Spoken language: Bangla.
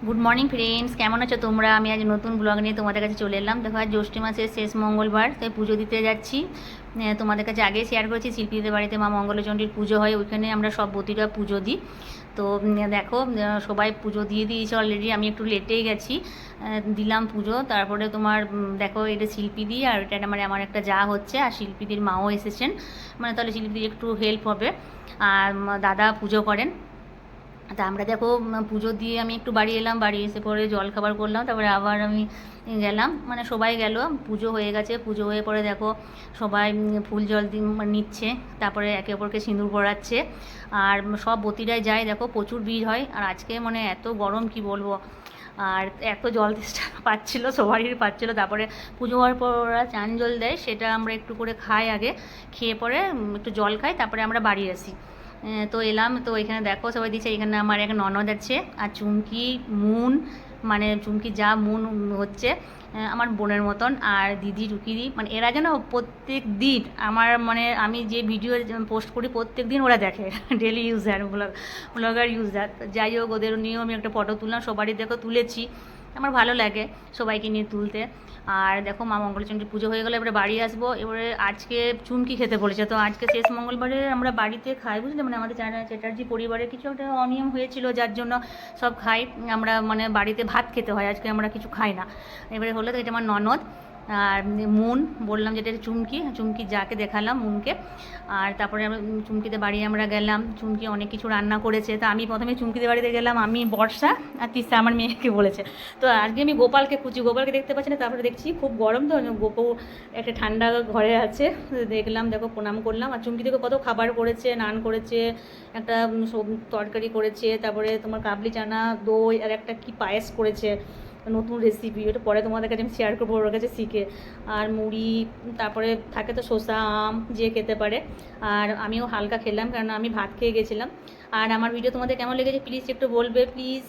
গুড মর্নিং ফ্রেন্ডস, কেমন আছো তোমরা? আমি আজ নতুন ব্লগ নিয়ে তোমাদের কাছে চলে এলাম। দেখো আজ জ্যৈষ্ঠ মাসের শেষ মঙ্গলবার, তাই পুজো দিতে যাচ্ছি। তোমাদের কাছে আগে শেয়ার করেছি শিল্পীদের বাড়িতে মা মঙ্গলচণ্ডীর পুজো হয়, ওইখানে আমরা সব বতীরা পুজো দিই। তো দেখো সবাই পুজো দিয়ে দিয়েছে অলরেডি, আমি একটু লেটেই গেছি। দিলাম পুজো, তারপরে তোমার দেখো এটা শিল্পীদি আর এটা আমার একটা যা হচ্ছে, আর শিল্পীদের মাও এসেছেন, মানে তাহলে শিল্পীদের একটু হেল্প হবে। আর দাদা পুজো করেন। তা আমরা দেখো পুজো দিয়ে আমি একটু বাড়ি এলাম, বাড়ি এসে পরে জলখাবার করলাম, তারপরে আবার আমি গেলাম, মানে সবাই গেল। পুজো হয়ে গেছে, পুজো হয়ে পরে দেখো সবাই ফুল জল নিচ্ছে, তারপরে একে অপরকে সিঁদুর পরাচ্ছে। আর সব বতীরাই যায়, দেখো প্রচুর ভিড় হয়। আর আজকে মানে এত গরম কি বলবো, আর এত জল তেষ্টা পাচ্ছিলো, সবারই পাচ্ছিলো। তারপরে পুজো হওয়ার পর ওরা চান জল দেয়, সেটা আমরা একটু করে খাই আগে, খেয়ে পরে একটু জল খাই, তারপরে আমরা বাড়ি আসি। তো এলাম, তো এখানে দেখো সবাই দিচ্ছে। এখানে আমার এক ননদ আছে, আর চুমকি মুন, মানে চুমকি যা মুন হচ্ছে আমার বোনের মতন, আর দিদি রুকিদি, মানে এরা যেন প্রত্যেক দিন আমার, মানে আমি যে ভিডিও পোস্ট করি প্রত্যেক দিন ওরা দেখে ডেলি ইউজার, ব্লগার ইউজার। যাই হোক, ওদের নিয়েও আমি একটা ফটো তুললাম, সবারই দেখো তুলেছি, আমার ভালো লাগে সবাইকে নিয়ে তুলতে। আর দেখো মা মঙ্গলচণ্ডীর পুজো হয়ে গেলো, এবারে বাড়ি আসবো। এবারে আজকে চুমকি খেতে বলেছে, তো আজকে শেষ মঙ্গলবারে আমরা বাড়িতে খাই, বুঝলে, মানে আমাদের চ্যাটার্জি পরিবারে কিছু একটা অনিয়ম হয়েছিল, যার জন্য সব খাই আমরা, মানে বাড়িতে ভাত খেতে হয়, আজকে আমরা কিছু খাই না। এবারে হলো তো, এটা আমার ননদ। আর মুন বললাম, যেটা চুমকি, চুমকি যাকে দেখালাম মুনকে। আর তারপরে আমরা চুমকিতে বাড়ি আমরা গেলাম, চুমকি অনেক কিছু রান্না করেছে। তা আমি প্রথমে চুমকিতে বাড়িতে গেলাম, আমি বর্ষা আর তিস্তা আমার মেয়েকে বলেছে। তো আজকে আমি গোপালকে খুঁজি, গোপালকে দেখতে পাচ্ছি না, তারপরে দেখছি খুব গরম, তো গোপু একটা ঠান্ডা ঘরে আছে, দেখলাম, দেখো প্রণাম করলাম। আর চুমকি দেখো কত খাবার করেছে, নান করেছে, একটা তরকারি করেছে, তারপরে তোমার কাবলি চানা, দই, আর একটা কি পায়েস করেছে, নতুন রেসিপি, ওটা পরে তোমাদের কাছে আমি শেয়ার করবো ওর কাছে শিখে। আর মুড়ি, তারপরে থাকে তো শসা, আম যে খেতে পারে। আর আমিও হালকা খেলাম, কারণ আমি ভাত খেয়ে গেছিলাম। আর আমার ভিডিও তোমাদের কেমন লেগেছে প্লিজ একটু বলবে প্লিজ।